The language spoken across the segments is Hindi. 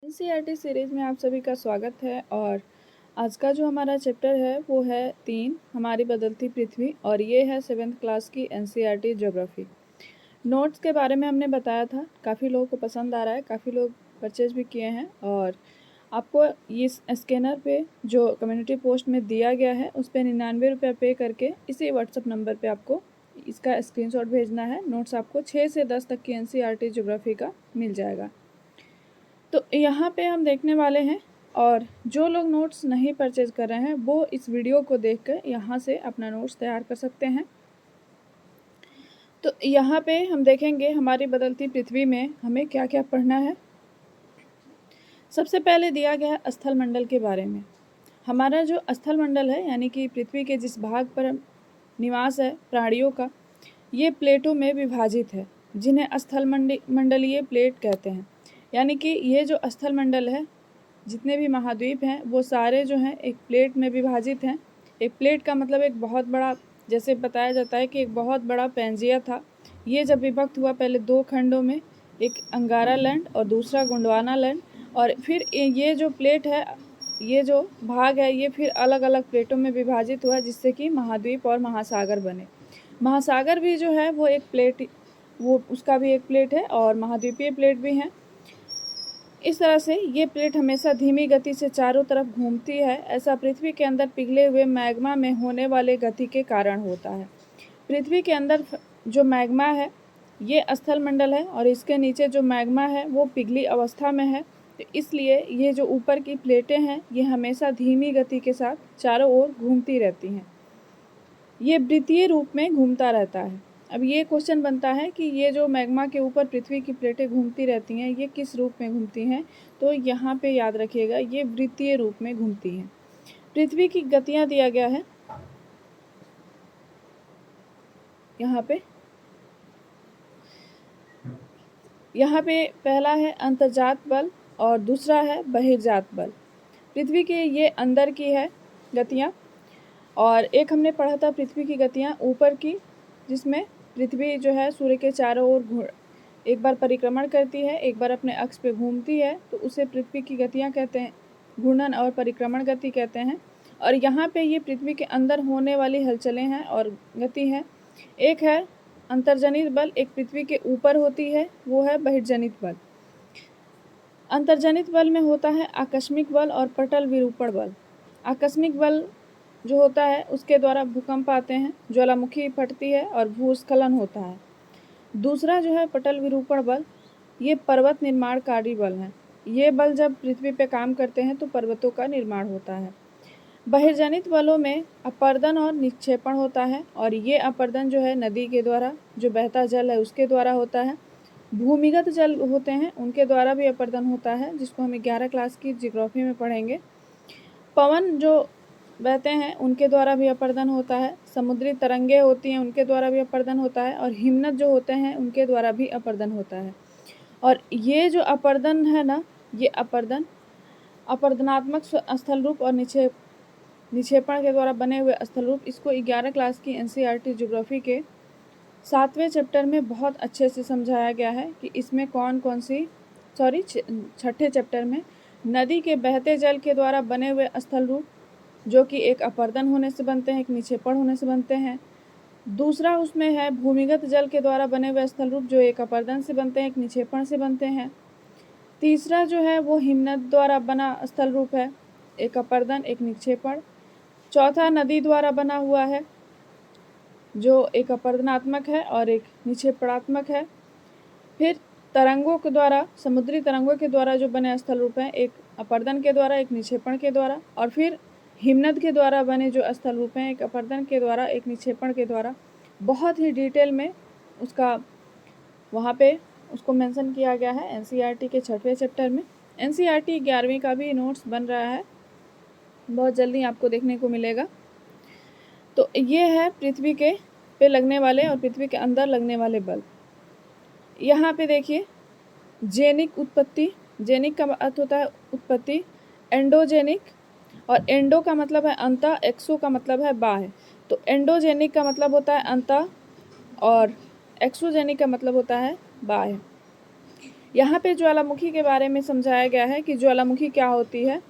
एनसीईआरटी सीरीज़ में आप सभी का स्वागत है। और आज का जो हमारा चैप्टर है वो है 3 हमारी बदलती पृथ्वी, और ये है 7th क्लास की एनसीईआरटी ज्योग्राफी। नोट्स के बारे में हमने बताया था, काफ़ी लोगों को पसंद आ रहा है, काफ़ी लोग परचेज भी किए हैं। और आपको इस स्कैनर पे जो कम्युनिटी पोस्ट में दिया गया है उस पर 99 रुपये पे करके इसी व्हाट्सअप नंबर पे आपको इसका स्क्रीनशॉट भेजना है। नोट्स आपको 6 से 10 तक की एनसीईआरटी ज्योग्राफी का मिल जाएगा। तो यहाँ पे हम देखने वाले हैं, और जो लोग नोट्स नहीं परचेज कर रहे हैं वो इस वीडियो को देखकर यहाँ से अपना नोट्स तैयार कर सकते हैं। तो यहाँ पे हम देखेंगे हमारी बदलती पृथ्वी में हमें क्या क्या पढ़ना है। सबसे पहले दिया गया है स्थल मंडल के बारे में। हमारा जो स्थल मंडल है यानी कि पृथ्वी के जिस भाग पर निवास है प्राणियों का, ये प्लेटों में विभाजित है, जिन्हें स्थल मंडलीय प्लेट कहते हैं। यानी कि ये जो स्थल मंडल है, जितने भी महाद्वीप हैं वो सारे जो हैं एक प्लेट में विभाजित हैं। एक प्लेट का मतलब एक बहुत बड़ा, जैसे बताया जाता है कि एक बहुत बड़ा पेंजिया था। ये जब विभक्त हुआ पहले 2 खंडों में, एक अंगारा लैंड और दूसरा गोंडवाना लैंड, और फिर ये जो प्लेट है, ये जो भाग है, ये फिर अलग अलग प्लेटों में विभाजित हुआ, जिससे कि महाद्वीप और महासागर बने। महासागर भी जो है वो एक प्लेट, वो उसका भी एक प्लेट है, और महाद्वीपीय प्लेट भी हैं। इस तरह से ये प्लेट हमेशा धीमी गति से चारों तरफ घूमती है। ऐसा पृथ्वी के अंदर पिघले हुए मैग्मा में होने वाले गति के कारण होता है। पृथ्वी के अंदर जो मैग्मा है ये स्थल मंडल है, और इसके नीचे जो मैग्मा है वो पिघली अवस्था में है। तो इसलिए ये जो ऊपर की प्लेटें हैं ये हमेशा धीमी गति के साथ चारों ओर घूमती रहती हैं। ये वृत्तीय रूप में घूमता रहता है। अब ये क्वेश्चन बनता है कि ये जो मैग्मा के ऊपर पृथ्वी की प्लेटें घूमती रहती हैं ये किस रूप में घूमती हैं। तो यहाँ पे याद रखिएगा ये वृत्तीय रूप में घूमती हैं। पृथ्वी की गतियाँ दिया गया है यहाँ पे पहला है अंतर्जात बल और दूसरा है बहिर्जात बल। पृथ्वी के ये अंदर की है गतियाँ, और एक हमने पढ़ा था पृथ्वी की गतियाँ ऊपर की, जिसमें पृथ्वी जो है सूर्य के चारों ओर एक बार परिक्रमण करती है, एक बार अपने अक्ष पे घूमती है, तो उसे पृथ्वी की गतियाँ कहते हैं, घूर्णन और परिक्रमण गति कहते हैं। और यहाँ पे ये पृथ्वी के अंदर होने वाली हलचलें हैं और गति हैं। एक है अंतर्जनित बल, एक पृथ्वी के ऊपर होती है, वो है बहिर्जनित बल। अंतर्जनित बल में होता है आकस्मिक बल और पटल विरूपण बल। आकस्मिक बल जो होता है उसके द्वारा भूकंप आते हैं, ज्वालामुखी फटती है और भूस्खलन होता है। दूसरा जो है पटल विरूपण बल, ये पर्वत निर्माणकारी बल हैं। ये बल जब पृथ्वी पे काम करते हैं तो पर्वतों का निर्माण होता है। बहिर्जनित बलों में अपर्दन और निक्षेपण होता है, और ये अपर्दन जो है नदी के द्वारा, जो बहता जल है उसके द्वारा होता है। भूमिगत जल होते हैं उनके द्वारा भी अपर्दन होता है, जिसको हम 11 क्लास की ज्योग्राफी में पढ़ेंगे। पवन जो बहते हैं उनके द्वारा भी अपर्दन होता है। समुद्री तरंगे होती हैं उनके द्वारा भी अपर्दन होता है, और हिमनद जो होते हैं उनके द्वारा भी अपर्दन होता है। और ये जो अपर्दन है ना, ये अपर्दन अपर्दनात्मक स्थल रूप और निक्षेपण के द्वारा बने हुए स्थल रूप, इसको 11 क्लास की एनसीईआरटी ज्योग्राफी के 7वें चैप्टर में बहुत अच्छे से समझाया गया है कि इसमें कौन कौन सी, सॉरी 6ठे चैप्टर में नदी के बहते जल के द्वारा बने हुए स्थल रूप, जो कि एक अपर्दन होने से बनते हैं, एक निक्षेपण होने से बनते हैं। दूसरा उसमें है भूमिगत जल के द्वारा बने हुए स्थल रूप, जो एक अपर्दन से बनते हैं, एक निक्षेपण से बनते हैं। तीसरा जो है वो हिमनद द्वारा बना स्थल रूप है, एक अपर्दन एक निक्षेपण। चौथा नदी द्वारा बना हुआ है, जो एक अपर्दनात्मक है और एक निक्षेपणात्मक है। फिर तरंगों के द्वारा, समुद्री तरंगों के द्वारा जो बने स्थल रूप हैं, एक अपर्दन के द्वारा एक निक्षेपण के द्वारा, और फिर हिमनद के द्वारा बने जो स्थल रूप हैं, एक अपर्दन के द्वारा एक निक्षेपण के द्वारा। बहुत ही डिटेल में उसका वहाँ पे उसको मेंशन किया गया है एनसीईआरटी के 6वें चैप्टर में। एनसीईआरटी 11वीं का भी नोट्स बन रहा है, बहुत जल्दी आपको देखने को मिलेगा। तो ये है पृथ्वी के पे लगने वाले और पृथ्वी के अंदर लगने वाले बल। यहाँ पे देखिए जेनिक उत्पत्ति, जेनिक का अर्थ होता है उत्पत्ति। एंडोजेनिक, और एंडो का मतलब है अंतः, एक्सो का मतलब है बाह्य। तो एंडोजेनिक का मतलब होता है अंतः, और एक्सोजेनिक का मतलब होता है बाह्य। यहाँ पे ज्वालामुखी के बारे में समझाया गया है कि ज्वालामुखी क्या होती है।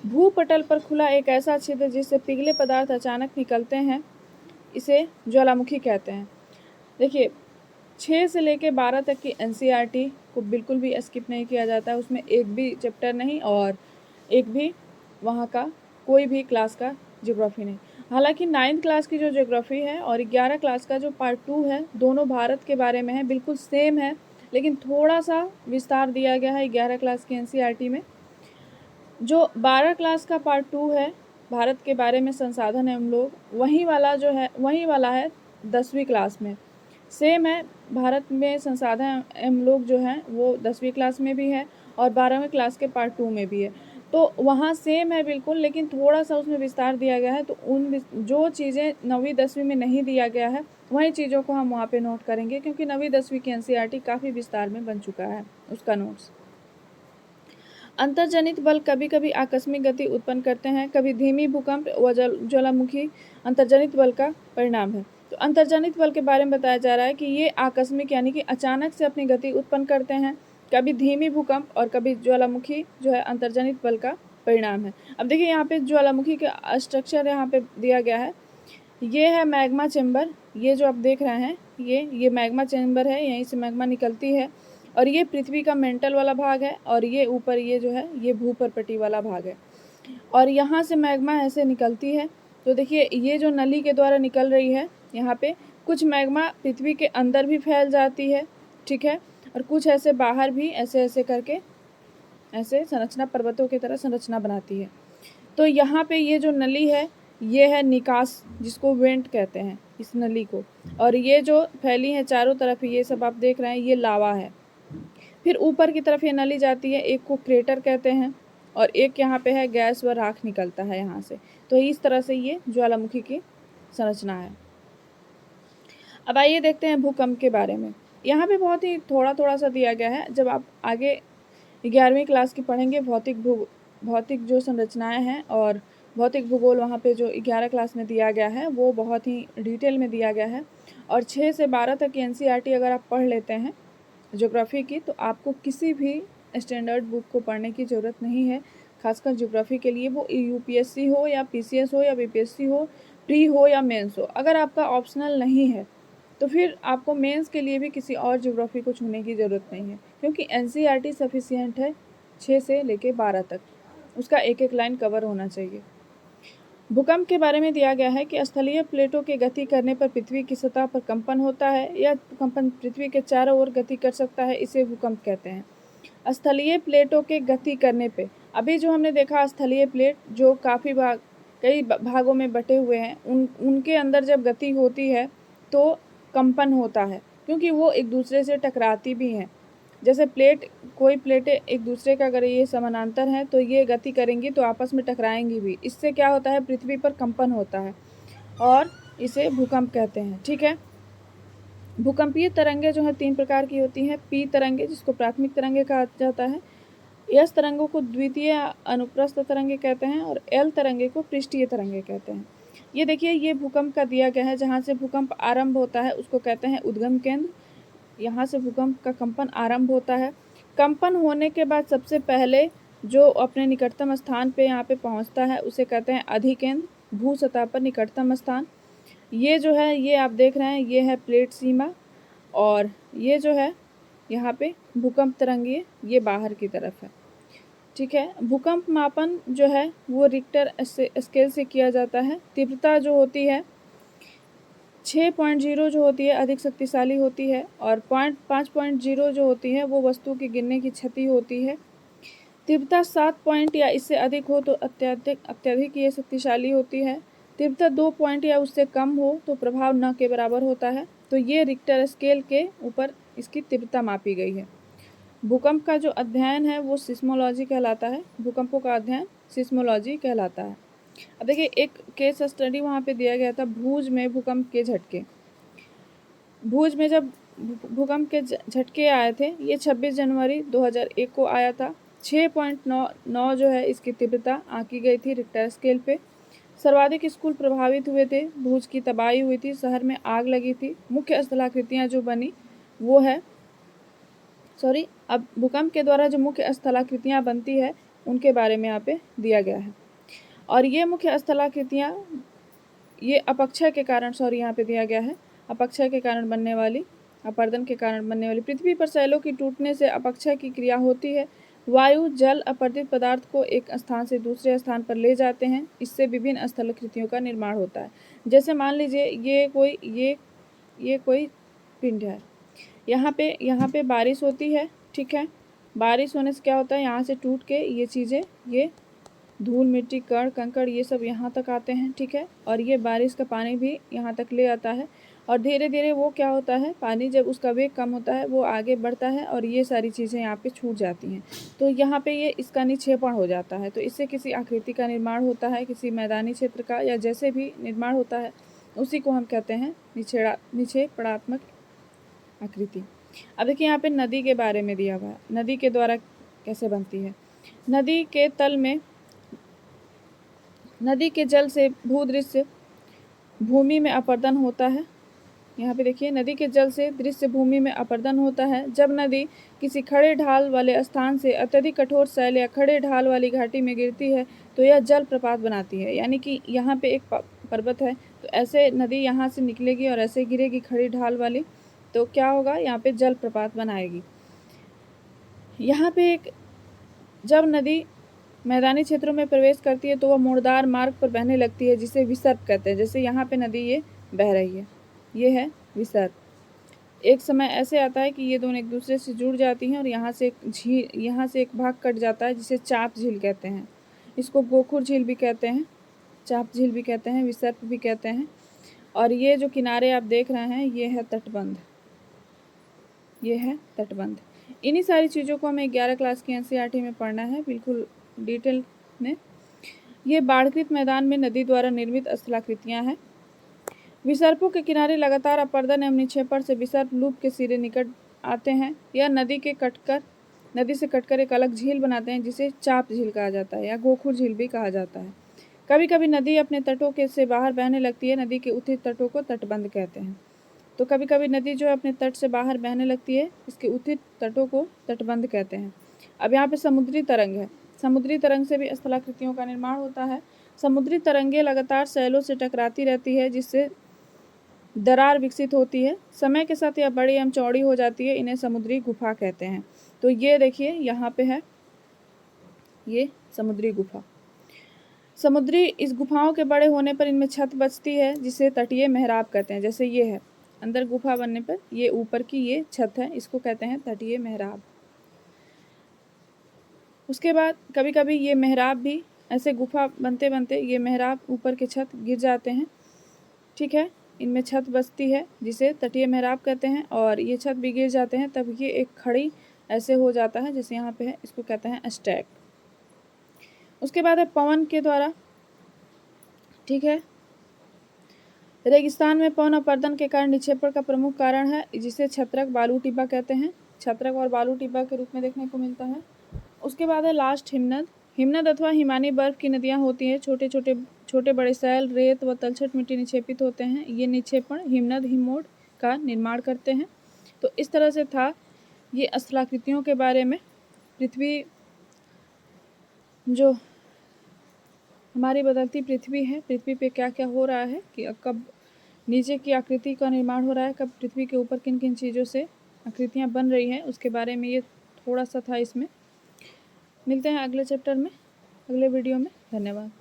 भूपटल पर खुला एक ऐसा छिद्र जिससे पिघले पदार्थ अचानक निकलते हैं, इसे ज्वालामुखी कहते हैं। देखिए 6 से लेके 12 तक की एनसीईआरटी को बिल्कुल भी स्किप नहीं किया जाता है, उसमें एक भी चैप्टर नहीं और एक भी वहाँ का कोई भी क्लास का ज्योग्राफी नहीं। हालांकि 9th क्लास की जो ज्योग्राफी है और 11 क्लास का जो पार्ट 2 है, दोनों भारत के बारे में है, बिल्कुल सेम है, लेकिन थोड़ा सा विस्तार दिया गया है 11 क्लास की एनसीईआरटी में। जो 12 क्लास का पार्ट 2 है, भारत के बारे में संसाधन एवं लोग, वही वाला है 10वीं क्लास में। सेम है, भारत में संसाधन एवं लोग जो हैं वो 10वीं क्लास में भी है और 12वीं क्लास के पार्ट 2 में भी है। तो वहाँ सेम है बिल्कुल, लेकिन थोड़ा सा उसमें विस्तार दिया गया है। तो उन जो चीज़ें 9वीं 10वीं में नहीं दिया गया है, वही चीज़ों को हम वहाँ पे नोट करेंगे, क्योंकि 9वीं 10वीं की एनसीईआरटी काफ़ी विस्तार में बन चुका है उसका नोट्स। अंतर्जनित बल कभी कभी आकस्मिक गति उत्पन्न करते हैं, कभी धीमी भूकंप व ज्वालामुखी अंतर्जनित बल का परिणाम है। तो अंतर्जनित बल के बारे में बताया जा रहा है कि ये आकस्मिक यानी कि अचानक से अपनी गति उत्पन्न करते हैं, कभी धीमी भूकंप और कभी ज्वालामुखी जो है अंतर्जनित बल का परिणाम है। अब देखिए यहाँ पे ज्वालामुखी का स्ट्रक्चर यहाँ पे दिया गया है। ये है मैग्मा चेम्बर, ये जो आप देख रहे हैं ये मैग्मा चेम्बर है, यहीं से मैग्मा निकलती है और ये पृथ्वी का मेंटल वाला भाग है और ये ऊपर ये जो है ये भूपर्पटी वाला भाग है और यहाँ से मैग्मा ऐसे निकलती है। तो देखिए ये जो नली के द्वारा निकल रही है, यहाँ पे कुछ मैग्मा पृथ्वी के अंदर भी फैल जाती है, ठीक है, और कुछ ऐसे बाहर भी ऐसे ऐसे करके ऐसे संरचना पर्वतों की तरह संरचना बनाती है। तो यहाँ पे ये जो नली है ये है निकास, जिसको वेंट कहते हैं इस नली को, और ये जो फैली है चारों तरफ ये सब आप देख रहे हैं ये लावा है। फिर ऊपर की तरफ ये नली जाती है, एक को क्रेटर कहते हैं और एक यहाँ पे है गैस व राख निकलता है यहाँ से। तो इस तरह से ये ज्वालामुखी की संरचना है। अब आइए देखते हैं भूकंप के बारे में। यहाँ पे बहुत ही थोड़ा सा दिया गया है। जब आप आगे 11वीं क्लास की पढ़ेंगे भौतिक जो संरचनाएं हैं और भौतिक भूगोल, वहाँ पे जो 11 क्लास में दिया गया है वो बहुत ही डिटेल में दिया गया है। और 6 से 12 तक की एनसीईआरटी अगर आप पढ़ लेते हैं ज्योग्राफी की, तो आपको किसी भी स्टैंडर्ड बुक को पढ़ने की ज़रूरत नहीं है, खासकर ज्योग्राफी के लिए, वो यूपीएससी हो या पीसीएस हो या बीपीएससी हो, प्री हो या मेंस हो। अगर आपका ऑप्शनल नहीं है तो फिर आपको मेंस के लिए भी किसी और ज्योग्राफी को छूने की ज़रूरत नहीं है, क्योंकि एनसीईआरटी सफिशिएंट है 6 से लेके 12 तक, उसका एक एक लाइन कवर होना चाहिए। भूकंप के बारे में दिया गया है कि स्थलीय प्लेटों के गति करने पर पृथ्वी की सतह पर कंपन होता है या कंपन पृथ्वी के चारों ओर गति कर सकता है, इसे भूकंप कहते हैं। स्थलीय प्लेटों के गति करने पे, अभी जो हमने देखा स्थलीय प्लेट जो कई भागों में बटे हुए हैं, उनके अंदर जब गति होती है तो कंपन होता है, क्योंकि वो एक दूसरे से टकराती भी हैं। जैसे कोई प्लेटें एक दूसरे का अगर ये समानांतर हैं तो ये गति करेंगी तो आपस में टकराएंगी भी, इससे क्या होता है पृथ्वी पर कंपन होता है और इसे भूकंप कहते हैं, ठीक है। भूकंपीय तरंगें जो है 3 प्रकार की होती हैं। पी तरंगे जिसको प्राथमिक तरंगे कहा जाता है, एस तरंगों को द्वितीय अनुप्रस्थ तरंगे कहते हैं और एल तरंगे को पृष्ठीय तरंगे कहते हैं। ये देखिए ये भूकंप का दिया गया है, जहाँ से भूकंप आरंभ होता है उसको कहते हैं उद्गम केंद्र। यहाँ से भूकंप का कंपन आरंभ होता है। कंपन होने के बाद सबसे पहले जो अपने निकटतम स्थान पे यहाँ पे पहुँचता है उसे कहते हैं अधिकेंद्र, भू सतह पर निकटतम स्थान। ये जो है ये आप देख रहे हैं ये है प्लेट सीमा, और ये जो है यहाँ पे भूकंप तरंगीय ये बाहर की तरफ है, ठीक है। भूकंप मापन जो है वो रिक्टर स्केल से किया जाता है। तीव्रता जो होती है 6.0 जो होती है अधिक शक्तिशाली होती है और 5.0 जो होती है वो वस्तु की गिरने की क्षति होती है। तीव्रता 7 पॉइंट या इससे अधिक हो तो अत्यधिक ये शक्तिशाली होती है। तीव्रता 2 पॉइंट या उससे कम हो तो प्रभाव न के बराबर होता है। तो ये रिक्टर स्केल के ऊपर इसकी तीव्रता मापी गई है। भूकंप का जो अध्ययन है वो सिस्मोलॉजी कहलाता है। भूकंपों का अध्ययन सिस्मोलॉजी कहलाता है। अब देखिए एक केस स्टडी वहाँ पे दिया गया था भूज में भूकंप के झटके। भूज में जब भूकंप के झटके आए थे ये 26 जनवरी 2001 को आया था। 6.9 जो है इसकी तीव्रता आंकी गई थी रिक्टर स्केल पे। सर्वाधिक स्कूल प्रभावित हुए थे, भूज की तबाही हुई थी, शहर में आग लगी थी। मुख्य स्थलाकृतियाँ जो बनी वो है अब भूकंप के द्वारा जो मुख्य स्थलाकृतियाँ बनती है उनके बारे में यहाँ पे दिया गया है। और ये मुख्य स्थलाकृतियाँ ये अपक्षय के कारण यहाँ पे दिया गया है, अपक्षय के कारण बनने वाली, अपर्दन के कारण बनने वाली। पृथ्वी पर शैलों की टूटने से अपक्षय की क्रिया होती है। वायु जल अपर्दित पदार्थ को एक स्थान से दूसरे स्थान पर ले जाते हैं, इससे विभिन्न स्थलाकृतियों का निर्माण होता है। जैसे मान लीजिए ये कोई पिंड है, यहाँ पे बारिश होती है, ठीक है। बारिश होने से क्या होता है, यहाँ से टूट के ये चीज़ें, ये धूल मिट्टी कण कंकड़ ये सब यहाँ तक आते हैं, ठीक है। और ये बारिश का पानी भी यहाँ तक ले आता है और धीरे धीरे वो क्या होता है, पानी जब उसका वेग कम होता है वो आगे बढ़ता है और ये सारी चीज़ें यहाँ पे छूट जाती हैं। तो यहाँ पे ये इसका निक्षेपण हो जाता है, तो इससे किसी आकृति का निर्माण होता है, किसी मैदानी क्षेत्र का या जैसे भी निर्माण होता है उसी को हम कहते हैं निक्षेपणात्मक आकृति। अब देखिए यहाँ पे नदी के बारे में दिया हुआ है, नदी के द्वारा कैसे बनती है। नदी के तल में, नदी के जल से भूदृश्य भूमि में अपर्दन होता है। यहाँ पे देखिए नदी के जल से दृश्य भूमि में अपर्दन होता है। जब नदी किसी खड़े ढाल वाले स्थान से अत्यधिक कठोर शैल या खड़े ढाल वाली घाटी में गिरती है तो यह जल प्रपात बनाती है। यानी कि यहाँ पे एक पर्वत है तो ऐसे नदी यहाँ से निकलेगी और ऐसे गिरेगी खड़ी ढाल वाली, तो क्या होगा, यहाँ पे जल प्रपात बनाएगी। यहाँ पे जब नदी मैदानी क्षेत्रों में प्रवेश करती है तो वह मुड़दार मार्ग पर बहने लगती है जिसे विसर्प कहते हैं। जैसे यहाँ पे नदी ये बह रही है, ये है विसर्प। एक समय ऐसे आता है कि ये दोनों एक दूसरे से जुड़ जाती हैं और यहाँ से एक भाग कट जाता है जिसे चाप झील कहते हैं। इसको गोखुर झील भी कहते हैं, चाप झील भी कहते हैं, विसर्प भी कहते हैं। और ये जो किनारे आप देख रहे हैं ये है तटबंध, ये है तटबंध। इन्हीं सारी चीज़ों को हमें 11 क्लास की NCERT में पढ़ना है बिल्कुल डिटेल में। ये बाढ़कृत मैदान में नदी द्वारा निर्मित स्थलाकृतियाँ हैं। विसर्पों के किनारे लगातार अपर्दन एवं निक्षेपण से विसर्प लूप के सिरे निकट आते हैं। यह नदी से कटकर एक अलग झील बनाते हैं जिसे चाप झील कहा जाता है या गोखुर झील भी कहा जाता है। कभी कभी नदी अपने तटों के से बाहर बहने लगती है, नदी के उत्तरी तटों को तटबंध कहते हैं। तो कभी कभी नदी जो है अपने तट से बाहर बहने लगती है, इसके उत्तरी तटों को तटबंध कहते हैं। अब यहाँ पे समुद्री तरंग है, समुद्री तरंग से भी स्थलाकृतियों का निर्माण होता है। समुद्री तरंगें लगातार शैलों से टकराती रहती है जिससे दरार विकसित होती है। समय के साथ यह बड़ी एवं चौड़ी हो जाती है, इन्हें समुद्री गुफा कहते हैं। तो ये देखिए यहाँ पे है ये समुद्री गुफा। इस गुफाओं के बड़े होने पर इनमें छत बचती है जिसे तटीय मेहराब कहते हैं। जैसे ये है अंदर गुफा बनने पर ये ऊपर की ये छत है, इसको कहते हैं तटीय मेहराब। उसके बाद कभी कभी ये मेहराब भी ऐसे गुफा बनते बनते ये मेहराब ऊपर के छत गिर जाते हैं, ठीक है। इनमें छत बचती है जिसे तटीय मेहराब कहते हैं और ये छत भी गिर जाते हैं तब ये एक खड़ी ऐसे हो जाता है, जैसे यहाँ पे है, इसको कहते हैं स्टैक। उसके बाद है पवन के द्वारा, ठीक है। रेगिस्तान में पवन अपर्दन के कारण निक्षेपण का प्रमुख कारण है जिसे छत्रक बालू टिब्बा कहते हैं, छत्रक और बालू टिब्बा के रूप में देखने को मिलता है। उसके बाद है लास्ट हिमनद अथवा हिमानी बर्फ की नदियाँ होती हैं। छोटे बड़े शैल, रेत व तलछट मिट्टी निक्षेपित होते हैं। ये निक्षेपण हिमनद हिमोड का निर्माण करते हैं। तो इस तरह से था ये स्थलाकृतियों के बारे में। पृथ्वी जो हमारी बदलती पृथ्वी है, पृथ्वी पे क्या क्या हो रहा है कि कब नीचे की आकृति का निर्माण हो रहा है, कब पृथ्वी के ऊपर किन किन चीज़ों से आकृतियाँ बन रही हैं, उसके बारे में ये थोड़ा सा था इसमें। मिलते हैं अगले चैप्टर में, अगले वीडियो में। धन्यवाद।